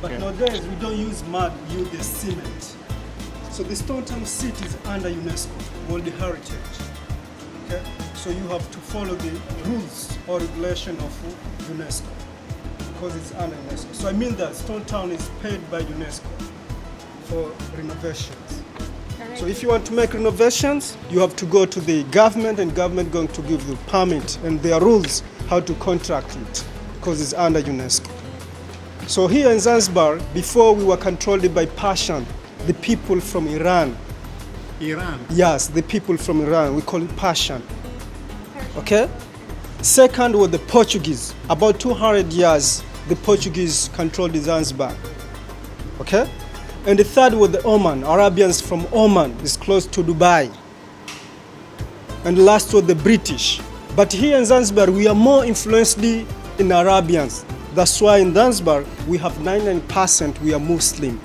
But nowadays we don't use mud, we use the cement. So the Stone Town City is under UNESCO, World Heritage. Okay? So you have to follow the rules or regulation of UNESCO because it's under UNESCO. So I mean that Stone Town is paid by UNESCO for renovations. So if you want to make renovations, you have to go to the government and government going to give you permit and there are rules how to contract it because it's under UNESCO. So here in Zanzibar, before we were controlled by Persian, the people from Iran. Iran? Yes, the people from Iran, we call it Persian. Okay? Second was the Portuguese. About 200 years, the Portuguese controlled Zanzibar. Okay? And the third was the Oman. Arabians from Oman is close to Dubai. And the last was the British. But here in Zanzibar, we are more influenced in Arabians. That's why in Zanzibar, we have 99% we are Muslim.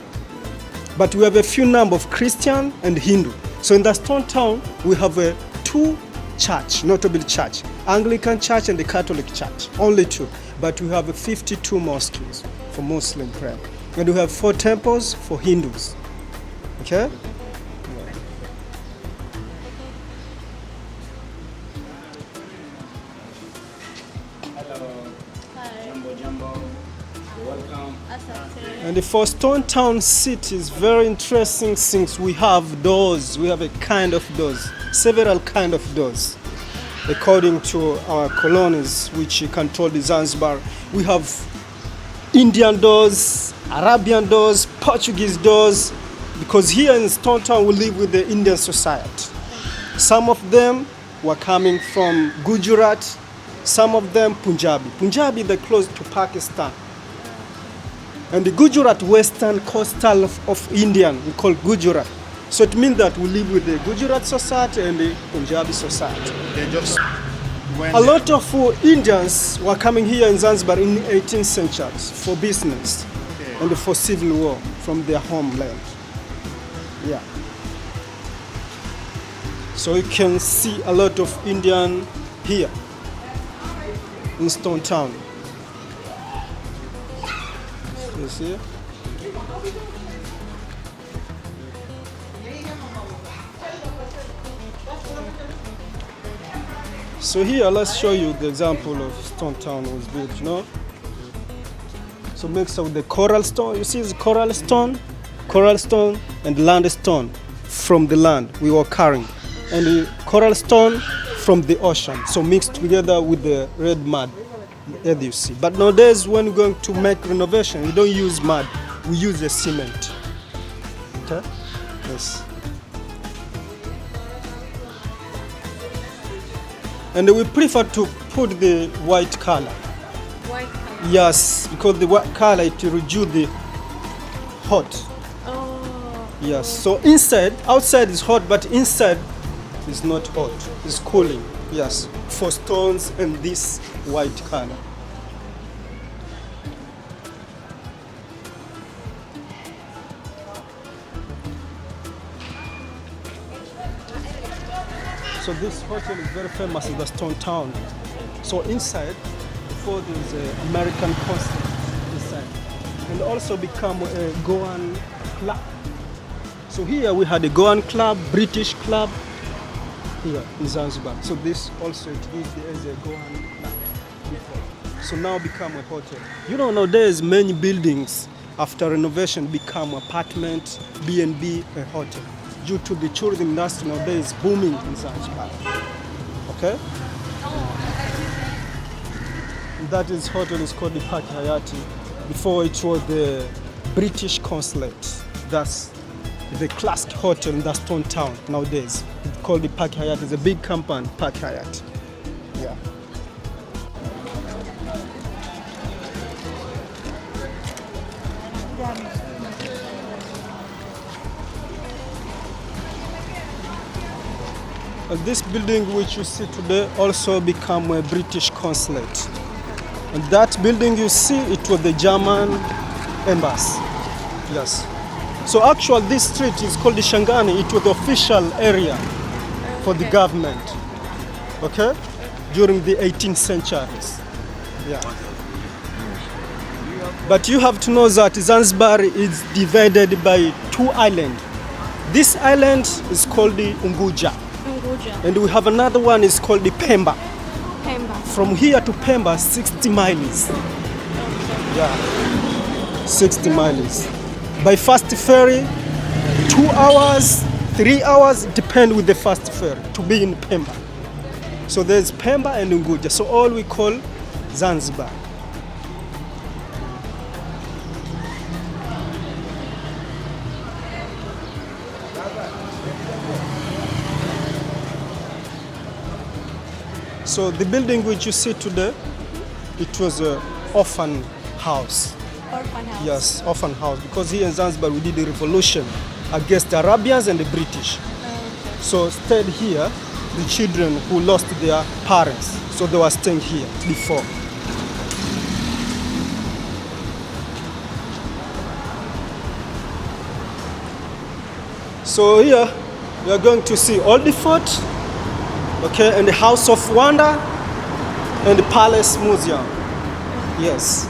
But we have a few number of Christian and Hindu. So in the Stone Town, we have two church, notable church, Anglican church and the Catholic church, only two. But we have 52 mosques for Muslim prayer. And we have 4 temples for Hindus. Okay? And for Stone Town City is very interesting since we have doors. We have a kind of doors, several kind of doors. According to our colonies which control the Zanzibar, we have Indian doors, Arabian doors, Portuguese doors, because here in Stone Town we live with the Indian society. Some of them were coming from Gujarat, some of them Punjabi. Punjabi, they're close to Pakistan. And the Gujarat, western coastal of Indian, we call Gujarat. So it means that we live with the Gujarat society and the Punjabi society. A lot of Indians were coming here in Zanzibar in the 18th century for business and for civil war from their homeland. Yeah. So you can see a lot of Indian here in Stone Town. You see? So here, let's show you the example of Stone Town was built, you know? So mix of the coral stone, you see the coral stone and landstone from the land we were carrying. And the coral stone from the ocean, so mixed together with the red mud, as you see. But nowadays, when we're going to make renovation, we don't use mud, we use the cement. Okay? Yes. And we prefer to put the white color. White color? Yes, because the white color, it reduces the hot. Oh. Yes, so inside, outside is hot, but inside is not hot, it's cooling. Yes, for stones and this white color. So this hotel is very famous in the Stone Town. So inside, before there's an American consulate inside, and also become a Goan club. So here we had a Goan club, British club, here in Zanzibar. So this also it used as a Goan club before. So now become a hotel. You know, nowadays many buildings after renovation become apartment, B&B, a hotel. Due to the tourism industry nowadays booming in Zanzibar. Okay? And that is hotel is called the Park Hayati. Before it was the British consulate. That's the classic hotel in the Stone Town nowadays. It's called the Park Hayati. It's a big company, Park Hayati. Yeah. This building which you see today also became a British consulate. And that building you see, it was the German embassy. Yes. So actually this street is called the Shangani. It was the official area for the government. okay, during the 18th centuries. Yeah. But you have to know that Zanzibar is divided by two islands. This island is called the Unguja, Unguja. and we have another one is called the Pemba. Pemba. From here to Pemba, 60 miles. Yeah, 60 miles. By fast ferry, 2 hours, 3 hours, depend with the fast ferry to be in Pemba. So there's Pemba and Unguja. So all we call Zanzibar. So the building which you see today, it was an orphan house. Orphan house. Yes, orphan house. Because here in Zanzibar we did a revolution against the Arabians and the British. Okay. So stayed here the children who lost their parents. So they were staying here before. So here we are going to see Old Fort, okay, and the House of Wonder and the Palace Museum. Yes.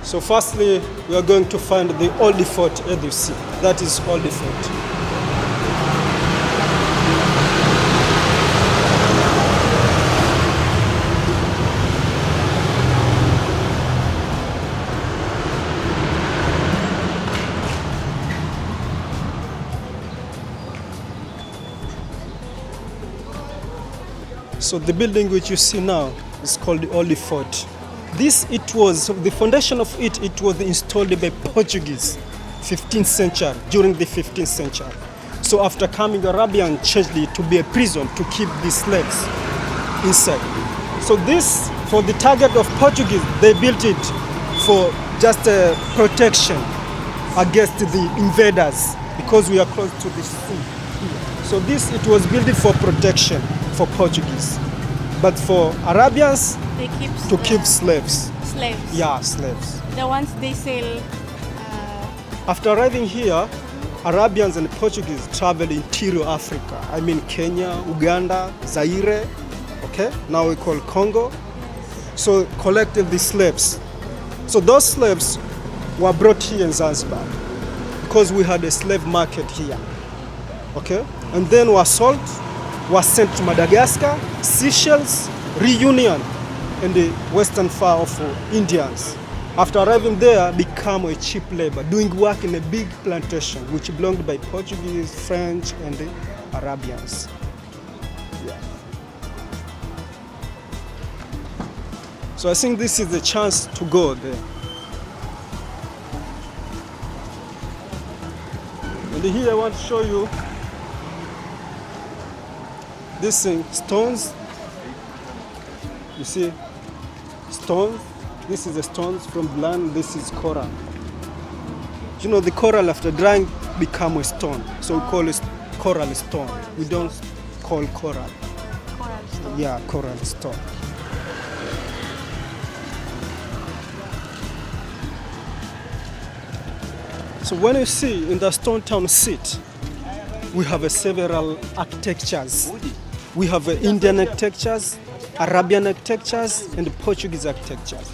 So firstly, we are going to find the Old Fort as you see. That is Old Fort. So the building which you see now is called the Old Fort. The foundation of it, it was installed by Portuguese, 15th century, during the 15th century. So after coming, Arabian changed it to be a prison to keep the slaves inside. So this, for the target of Portuguese, they built it for just protection against the invaders because we are close to the sea. So this, it was built for protection for Portuguese. But for Arabians, They keep to keep slaves. slaves. Yeah, slaves. The ones they sell. After arriving here, Arabians and Portuguese traveled interior Africa. I mean Kenya, Uganda, Zaire, okay? Now we call Congo. So collected the slaves. So those slaves were brought here in Zanzibar because we had a slave market here, okay? And then were sold, were sent to Madagascar, Seychelles, Reunion, and the western far of Indians. After arriving there, become a cheap labor, doing work in a big plantation which belonged by Portuguese, French, and the Arabians. Yeah. So I think this is the chance to go there. And here I want to show you this thing, stones. You see, stones. This is the stones from land. This is coral. You know, the coral after drying become a stone, so we call it coral stone. We don't call coral. Coral stone. Yeah, coral stone. So when you see in the Stone Town seat, we have several architectures. We have Indian architectures, Arabian architectures, and Portuguese architectures.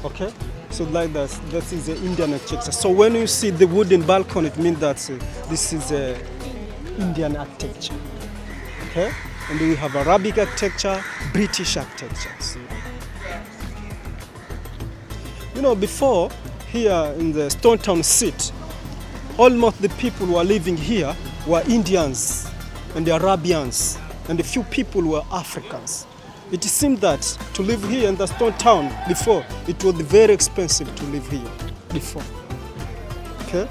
Okay? So like that, that is the Indian architecture. So when you see the wooden balcony, it means that this is Indian architecture. Okay? And then we have Arabic architecture, British architectures. You know, before, here in the Stone Town seat, almost the people who are living here were Indians and the Arabians, and a few people were Africans. It seemed that to live here in the Stone Town before, it was very expensive to live here before. Okay?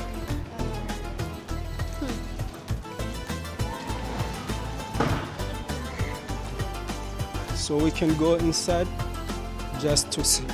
So we can go inside just to see it.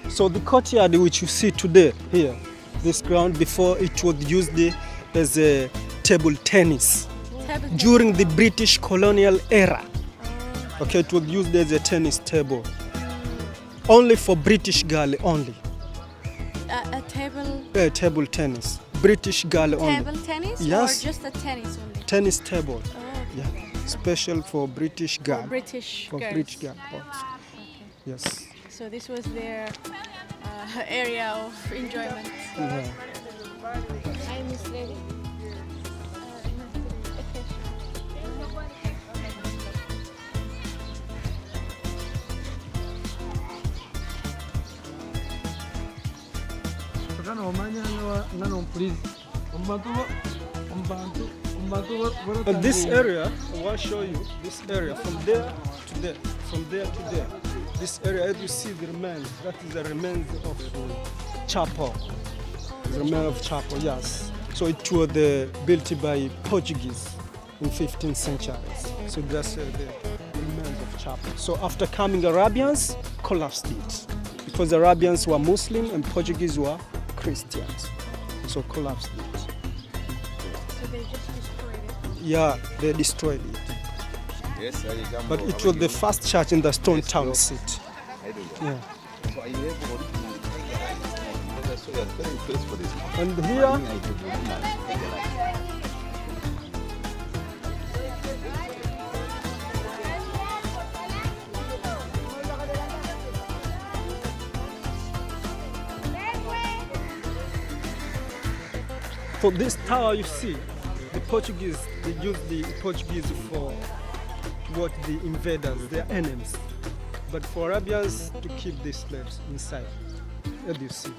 So the courtyard which you see today here, this ground, before it was used as a table tennis Table during the British colonial era. Okay, it was used as a tennis table. Only for British girl only. a table Table tennis. British girl only. table tennis Yes. or just a tennis only? Tennis table. Oh, okay. Yeah. Special for British girl. British For girls. British girl. Okay. Yes. So this was their area of enjoyment. Yeah. Hi, Miss Lady. This area, I want to show you this area from there to there, from there to there. This area, as you see the remains, that is the remains of chapel. The remains of chapel, yes. So it was built by Portuguese in 15th century. So that's the remains of chapel. So after coming Arabians, collapsed it. Because Arabians were Muslim and Portuguese were Christians. So collapsed it. So they just destroyed it. Yeah, they destroyed it. Yes, But it was the first church in the Stone Town city. Yeah. And here, for this tower you see, the Portuguese, they used the Portuguese for what the invaders, their enemies. But for Arabians to keep the slaves inside, as you see.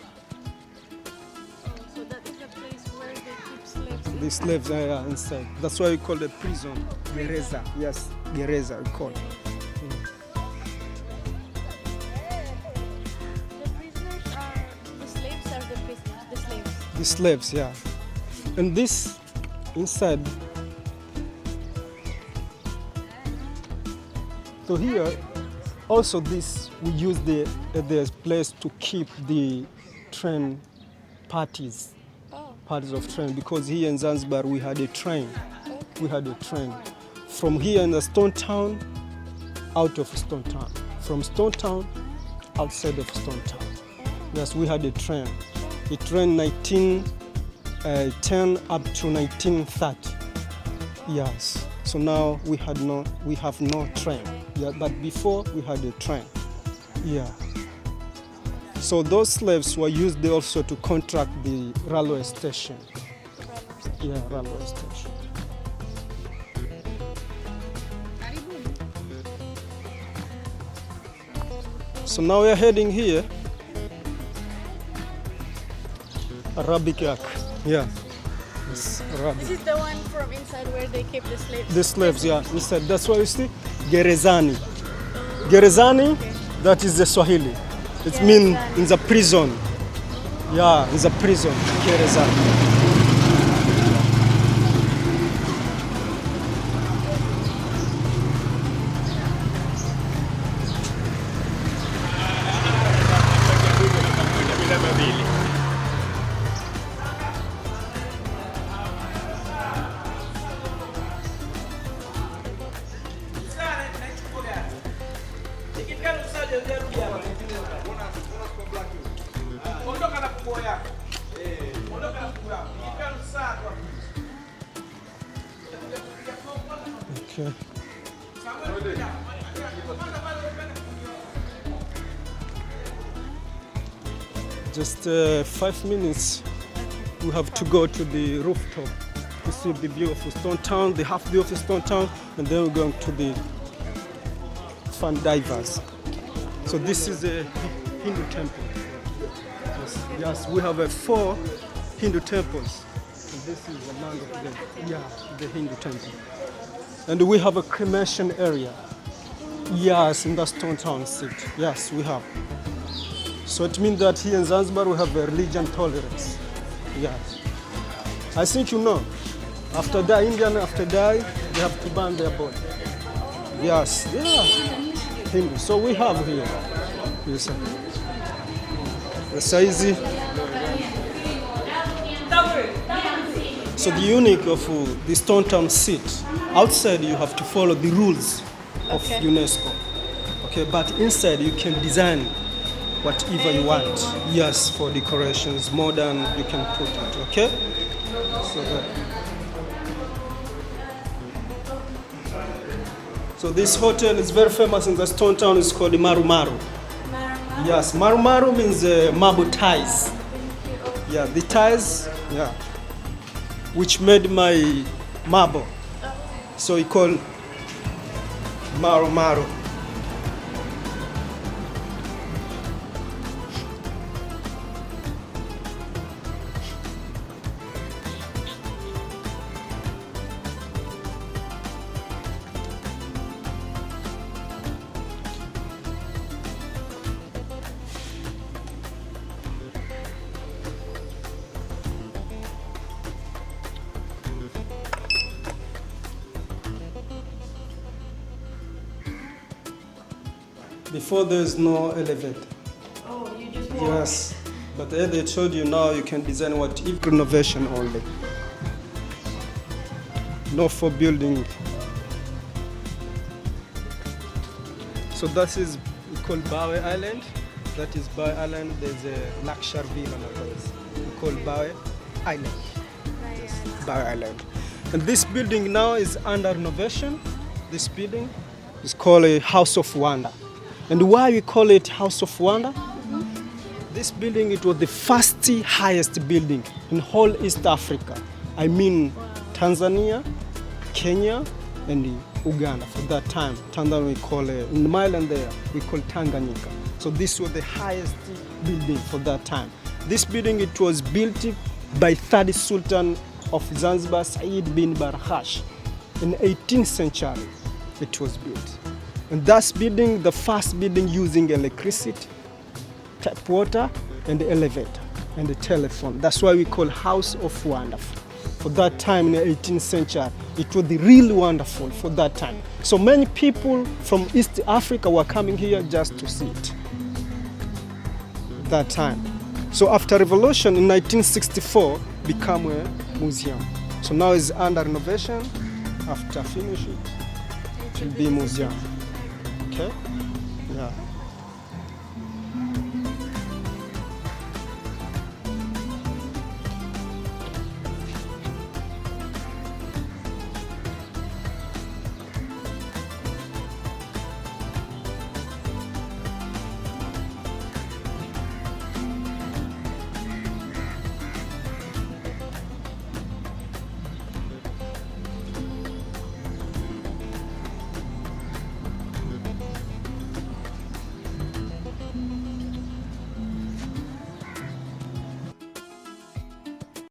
So that is the place where they keep slaves. The slaves are inside. That's why we call the prison Gereza. Yes, Gereza we call it. The prisoners are the slaves are the prisoners. The slaves. The slaves, yeah. And this inside. So here, also this we use the place to keep the train parties. Oh, Parties of train, because here in Zanzibar we had a train. We had a train from here in the Stone Town, out of Stone Town. From Stone Town, outside of Stone Town. Yes, we had a train. It ran 1910 up to 1930. Yes. So now we have no train. Yeah, but before we had a train. Yeah. So those slaves were used also to contract the railway station. Yeah, railway station. So now we are heading here. Arabic Yak. Yeah. It's Arabic. this is the one from inside where they keep the slaves. The slaves, yeah. Instead, that's why you see Gerezani. Gerezani, that is the Swahili. It means in the prison. Yeah, in the prison. Gerezani. Okay. Just 5 minutes, we have to go to the rooftop to see the view of Stone Town, the half view of Stone Town, and then we're going to the fun divers. So this is a Hindu temple. Yes, we have 4 Hindu temples. And this is among them. Yeah, the Hindu temple. And we have a cremation area. Yes, in the Stone Town city. Yes, we have. So it means that here in Zanzibar we have a religion tolerance. Yes. I think you know. After die, Indian after die, they have to burn their body. Yes, yeah. Hindu. So we have here. Yes, sir. The size. So the unique of the Stone Town seat, outside you have to follow the rules of Okay. UNESCO. Okay, but inside you can design whatever you want. Yes, for decorations, modern, you can put it. Okay. So this hotel is very famous in the Stone Town. It's called Maru Maru. Marama. Yes, Maru Maru means marble ties. Yeah, the ties, yeah, which made my marble. So we call Maru Maru. Before there's no elevator. Oh, you just walk. Yes, but as they told you now you can design what if renovation only. No for building. So that is called Bawe Island. That is Bawe Island. There's a luxury villa called Bawe Island. Bawe Island. And this building now is under renovation. This building is called a House of Wonder. And why we call it House of Wonder? This building, it was the first highest building in whole East Africa. I mean Tanzania, Kenya, and Uganda for that time. Tanzania we call in the island there, we call Tanganyika. So this was the highest building for that time. This building, it was built by third Sultan of Zanzibar, Said bin Barhash. In 18th century, it was built. And that's building, the first building using electricity, tap water, and the elevator, and the telephone. That's why we call House of Wonder. For that time in the 18th century, it was the really wonderful for that time. So many people from East Africa were coming here just to see it. That time. So after revolution in 1964, became a museum. So now it's under renovation. After finish it will be museum. Okay? Yeah.